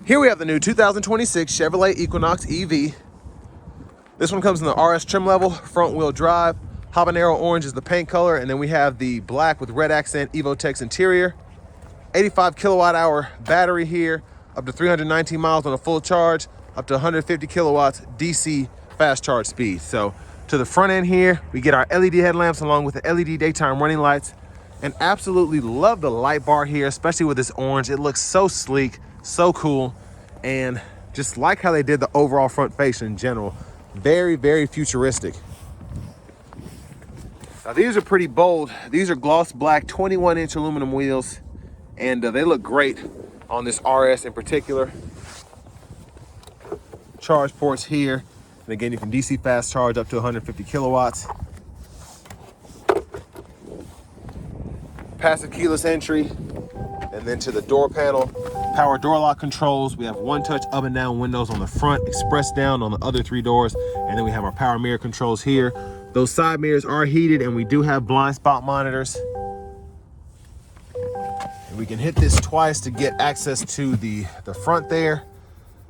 Here we have the new 2026 Chevrolet Equinox EV. This one comes in the RS trim level, front wheel drive. Habanero orange is the paint color, and then we have the black with red accent Evotex interior. 85 kilowatt hour battery here, up to 319 miles on a full charge, up to 150 kilowatts DC fast charge speed. So to the front end here, we get our LED headlamps along with the LED daytime running lights, and absolutely love the light bar here, especially with this orange. It looks so sleek, so cool, and just like how they did the overall front face in general. Very, very futuristic. Now these are pretty bold. These are gloss black 21-inch aluminum wheels, and they look great on this RS in particular. Charge ports here, and again you can DC fast charge up to 150 kilowatts. Passive keyless entry, and then to the door panel, power door lock controls. We have one-touch up and down windows on the front, express down on the other three doors, and then we have our power mirror controls here. Those side mirrors are heated, and we do have blind spot monitors. And we can hit this twice to get access to the front there.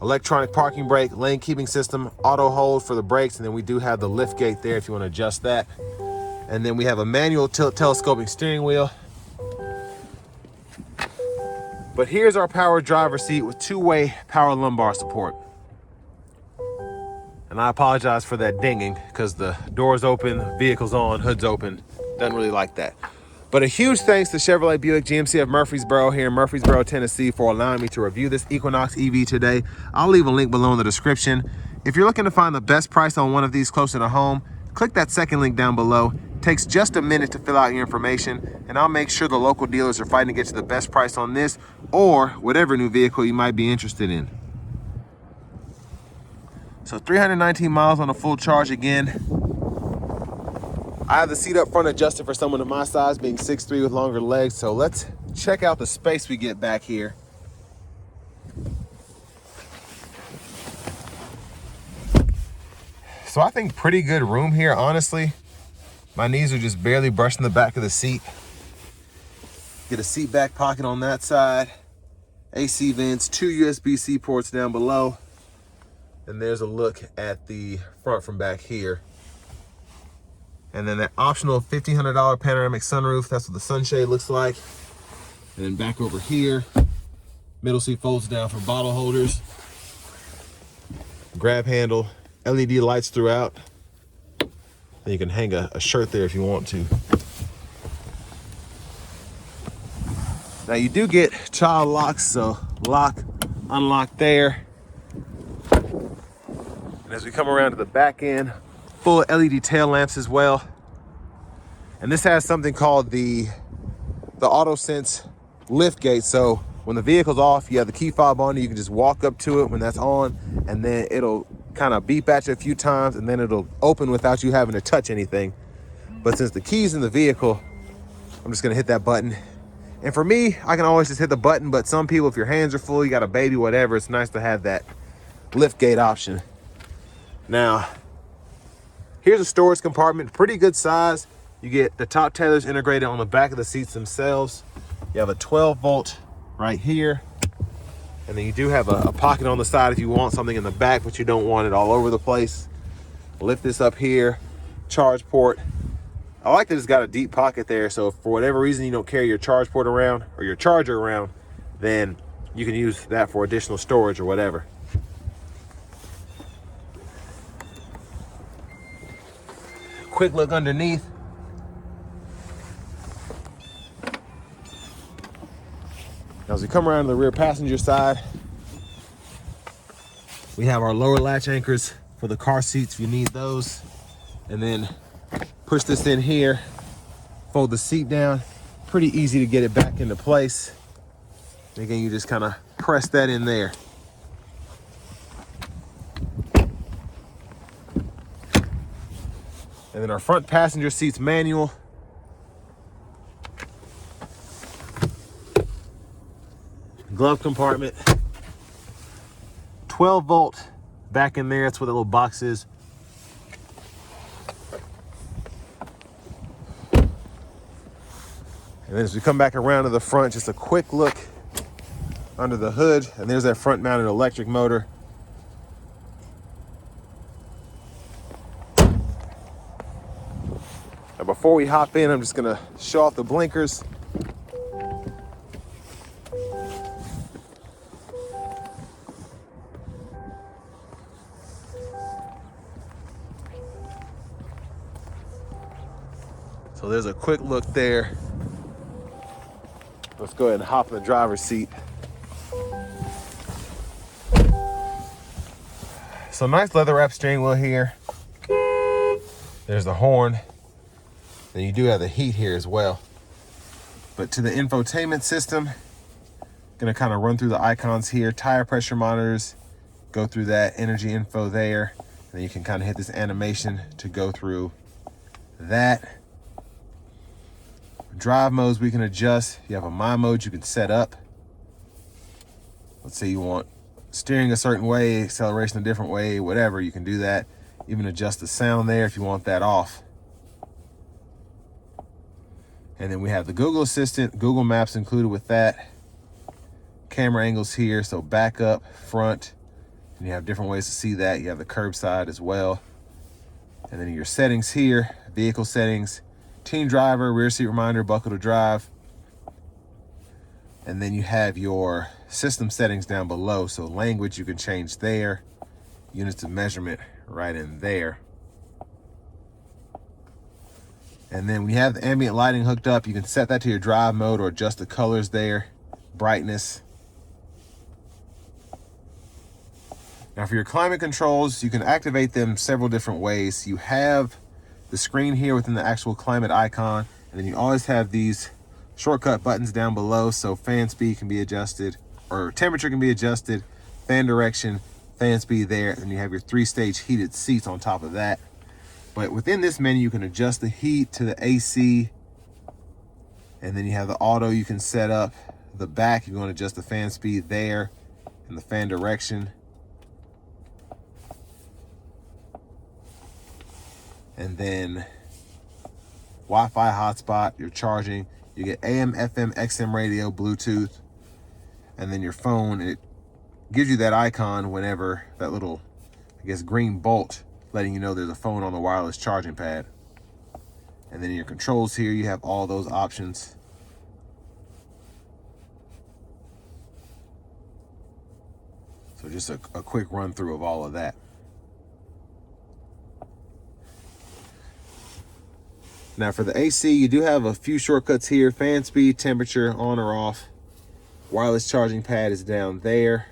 Electronic parking brake, lane keeping system, auto hold for the brakes, and then we do have the lift gate there if you want to adjust that. And then we have a manual telescoping steering wheel. But here's our power driver seat with two-way power lumbar support. And I apologize for that dinging because the door's open, vehicle's on, hood's open. Doesn't really like that. But a huge thanks to Chevrolet Buick GMC of Murfreesboro here in Murfreesboro, Tennessee for allowing me to review this Equinox EV today. I'll leave a link below in the description. If you're looking to find the best price on one of these closer to home, click that second link down below. It takes just a minute to fill out your information, and I'll make sure the local dealers are fighting to get you the best price on this or whatever new vehicle you might be interested in. So 319 miles on a full charge again. I have the seat up front adjusted for someone of my size, being 6'3" with longer legs. So let's check out the space we get back here. So I think pretty good room here, honestly. My knees are just barely brushing the back of the seat. Get a seat back pocket on that side. AC vents, two USB-C ports down below. And there's a look at the front from back here. And then that optional $1,500 panoramic sunroof. That's what the sunshade looks like. And then back over here, middle seat folds down for bottle holders. Grab handle, LED lights throughout. And you can hang a shirt there if you want to. Now you do get child locks, so lock, unlock there. And as we come around to the back end, full LED tail lamps as well. And this has something called the auto sense lift gate. So when the vehicle's off, you have the key fob on, you can just walk up to it when that's on, and then it'll kind of beep at you a few times, and then it'll open without you having to touch anything. But since the key's in the vehicle, I'm just gonna hit that button. And for me, I can always just hit the button, but some people, if your hands are full, you got a baby, whatever, it's nice to have that lift gate option. Now, here's a storage compartment, pretty good size. You get the top tethers integrated on the back of the seats themselves. You have a 12-volt right here. And then you do have a pocket on the side if you want something in the back, but you don't want it all over the place. Lift this up here, charge port. I like that it's got a deep pocket there, so if for whatever reason you don't carry your charge port around or your charger around, then you can use that for additional storage or whatever. Quick look underneath. Now as we come around to the rear passenger side, we have our lower latch anchors for the car seats if you need those. And then push this in here, fold the seat down. Pretty easy to get it back into place. And again, you just kind of press that in there. And then our front passenger seat's manual. Glove compartment. 12-volt back in there. That's where the little box is. And then as we come back around to the front, just a quick look under the hood, and there's that front mounted electric motor. Now before we hop in, I'm just gonna show off the blinkers. So there's a quick look there. Let's go ahead and hop in the driver's seat. So nice leather wrap steering wheel here. There's the horn. Then you do have the heat here as well. But to the infotainment system, gonna kind of run through the icons here. Tire pressure monitors, go through that energy info there. And then you can kind of hit this animation to go through that. Drive modes we can adjust. You have a My mode you can set up. Let's say you want steering a certain way, acceleration a different way, whatever, you can do that. Even adjust the sound there if you want that off. And then we have the Google Assistant, Google Maps included with that. Camera angles here, so back up, front, and you have different ways to see that. You have the curbside as well. And then your settings here, vehicle settings, teen driver, rear seat reminder, buckle to drive. And then you have your system settings down below. So language you can change there. Units of measurement right in there. And then we have the ambient lighting hooked up. You can set that to your drive mode or adjust the colors there, brightness. Now for your climate controls, you can activate them several different ways. You have the screen here within the actual climate icon, and then you always have these shortcut buttons down below, so fan speed can be adjusted, or temperature can be adjusted, fan direction, fan speed there, and you have your 3-stage heated seats on top of that. But within this menu, you can adjust the heat to the AC, and then you have the auto you can set up. The back, you're going to adjust the fan speed there and the fan direction. And then Wi-Fi hotspot, your charging, you get AM, FM, XM radio, Bluetooth, and then your phone, it gives you that icon whenever that little, I guess, green bolt letting you know there's a phone on the wireless charging pad. And then in your controls here, you have all those options. So just a quick run through of all of that. Now for the AC, you do have a few shortcuts here. Fan speed, temperature, on or off. Wireless charging pad is down there.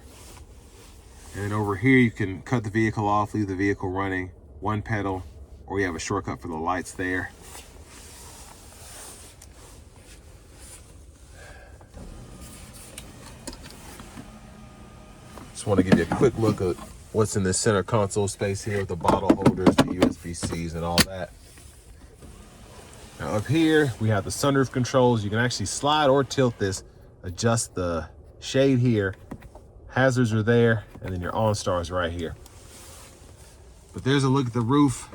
And over here, you can cut the vehicle off, leave the vehicle running, one pedal, or you have a shortcut for the lights there. Just want to give you a quick look at what's in this center console space here with the bottle holders, the USB-Cs, and all that. Now up here, we have the sunroof controls. You can actually slide or tilt this, adjust the shade here. Hazards are there, and then your OnStar is right here. But there's a look at the roof.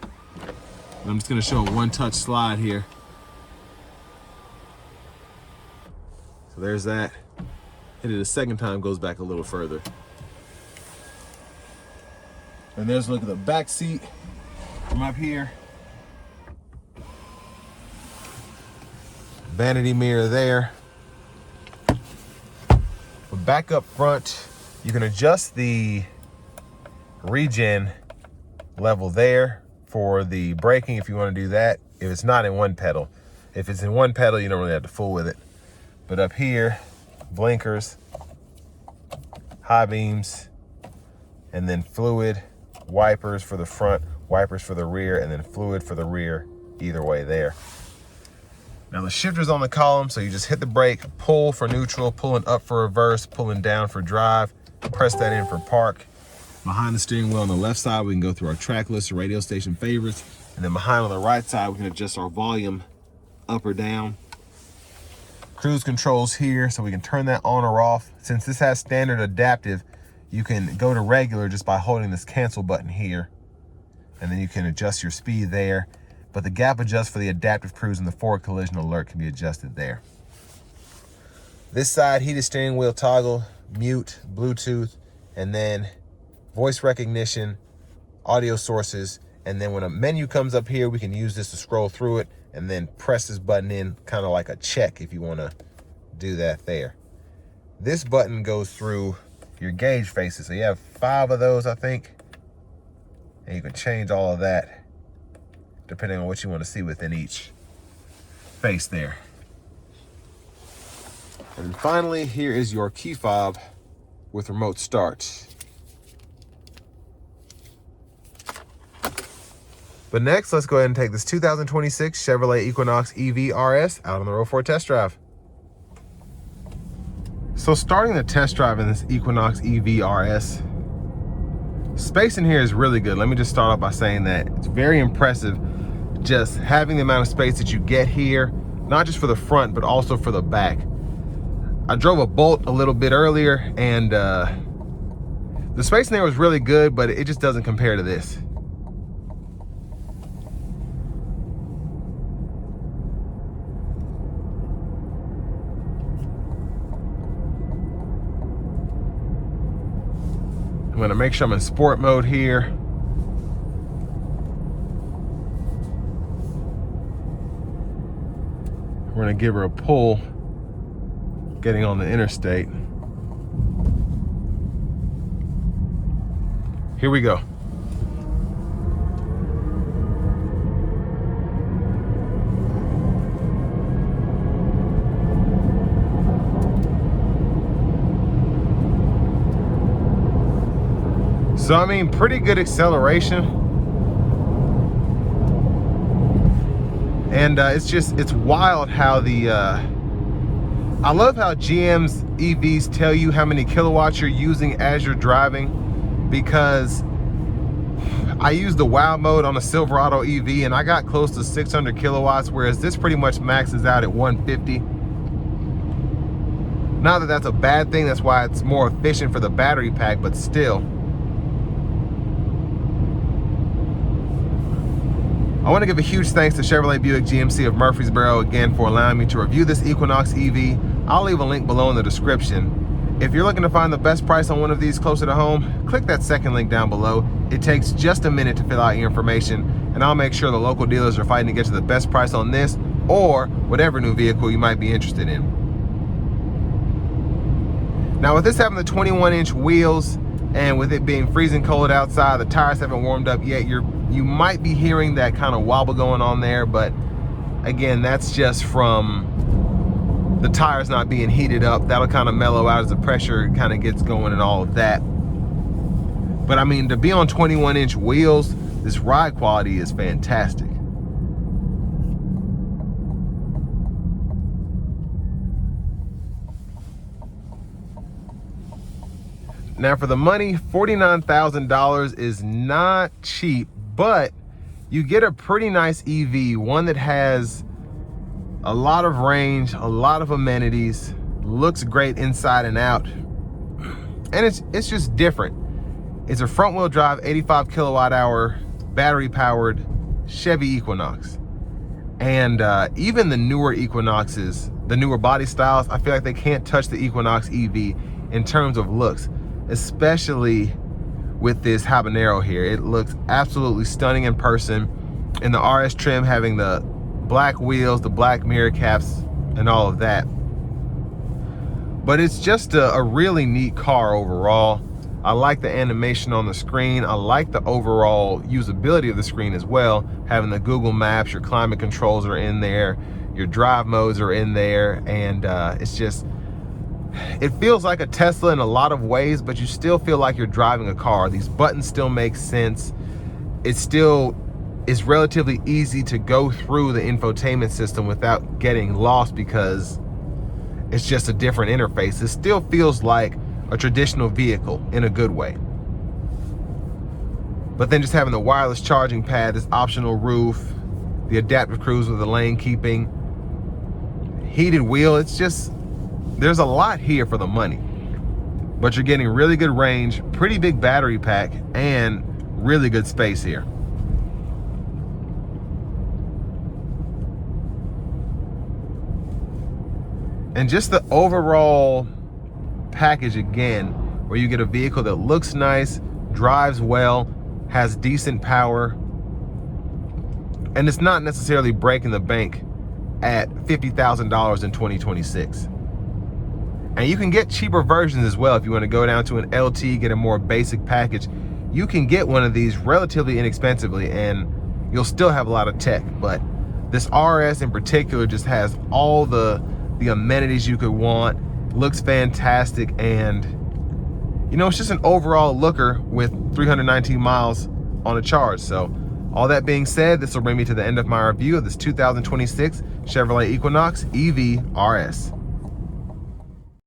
And I'm just gonna show a one-touch slide here. So there's that. Hit it a second time, goes back a little further. And there's a look at the back seat from up here. Vanity mirror there. But back up front, you can adjust the regen level there for the braking if you want to do that. If it's not in one pedal. If it's in one pedal, you don't really have to fool with it. But up here, blinkers, high beams, and then fluid, wipers for the front, wipers for the rear, and then fluid for the rear, either way there. Now the shifter's on the column, so you just hit the brake, pull for neutral, pulling up for reverse, pulling down for drive, press that in for park. Behind the steering wheel on the left side, we can go through our track list, radio station favorites, and then behind on the right side, we can adjust our volume up or down. Cruise controls here, so we can turn that on or off. Since this has standard adaptive, you can go to regular just by holding this cancel button here, and then you can adjust your speed there. But the gap adjust for the adaptive cruise and the forward collision alert can be adjusted there. This side, heated steering wheel toggle, mute, Bluetooth, and then voice recognition, audio sources. And then when a menu comes up here, we can use this to scroll through it and then press this button in, kind of like a check if you want to do that there. This button goes through your gauge faces. So you have 5 of those, I think. And you can change all of that depending on what you want to see within each face there. And then finally, here is your key fob with remote start. But next, let's go ahead and take this 2026 Chevrolet Equinox EV RS out on the road for a test drive. So starting the test drive in this Equinox EV RS, space in here is really good. Let me just start off by saying that it's very impressive just having the amount of space that you get here, not just for the front, but also for the back. I drove a Bolt a little bit earlier and the space in there was really good, but it just doesn't compare to this. I'm gonna make sure I'm in sport mode here. We're gonna give her a pull getting on the interstate. Here we go. So I mean, pretty good acceleration. And it's wild how I love how GM's EVs tell you how many kilowatts you're using as you're driving, because I used the wow mode on a Silverado EV and I got close to 600 kilowatts, whereas this pretty much maxes out at 150. Not that that's a bad thing, that's why it's more efficient for the battery pack, but still. I want to give a huge thanks to Chevrolet Buick GMC of Murfreesboro again for allowing me to review this Equinox EV. I'll leave a link below in the description. If you're looking to find the best price on one of these closer to home, click that second link down below. It takes just a minute to fill out your information, and I'll make sure the local dealers are fighting to get you the best price on this or whatever new vehicle you might be interested in. Now with this having the 21-inch wheels and with it being freezing cold outside, the tires haven't warmed up yet, you might be hearing that kind of wobble going on there, but again, that's just from the tires not being heated up. That'll kind of mellow out as the pressure kind of gets going and all of that. But I mean, to be on 21-inch wheels, this ride quality is fantastic. Now for the money, $49,000 is not cheap, but you get a pretty nice EV, one that has a lot of range, a lot of amenities, looks great inside and out, and it's just different. It's a front-wheel drive, 85 kilowatt-hour, battery-powered Chevy Equinox. And even the newer Equinoxes, the newer body styles, I feel like they can't touch the Equinox EV in terms of looks, especially with this habanero here. It looks absolutely stunning in person. In the RS trim, having the black wheels, the black mirror caps, and all of that. But it's just a really neat car overall. I like the animation on the screen. I like the overall usability of the screen as well. Having the Google Maps, your climate controls are in there, your drive modes are in there, and it feels like a Tesla in a lot of ways, but you still feel like you're driving a car. These buttons still make sense. It still is relatively easy to go through the infotainment system without getting lost because it's just a different interface. It still feels like a traditional vehicle in a good way. But then just having the wireless charging pad, this optional roof, the adaptive cruise with the lane keeping, heated wheel, it's just, there's a lot here for the money. But you're getting really good range, pretty big battery pack, and really good space here. And just the overall package again, where you get a vehicle that looks nice, drives well, has decent power, and it's not necessarily breaking the bank at $50,000 in 2026. And you can get cheaper versions as well. If you want to go down to an LT, get a more basic package, you can get one of these relatively inexpensively and you'll still have a lot of tech. But this RS in particular just has all the amenities you could want, looks fantastic, and you know, it's just an overall looker with 319 miles on a charge. So all that being said, this will bring me to the end of my review of this 2026 Chevrolet Equinox EV RS.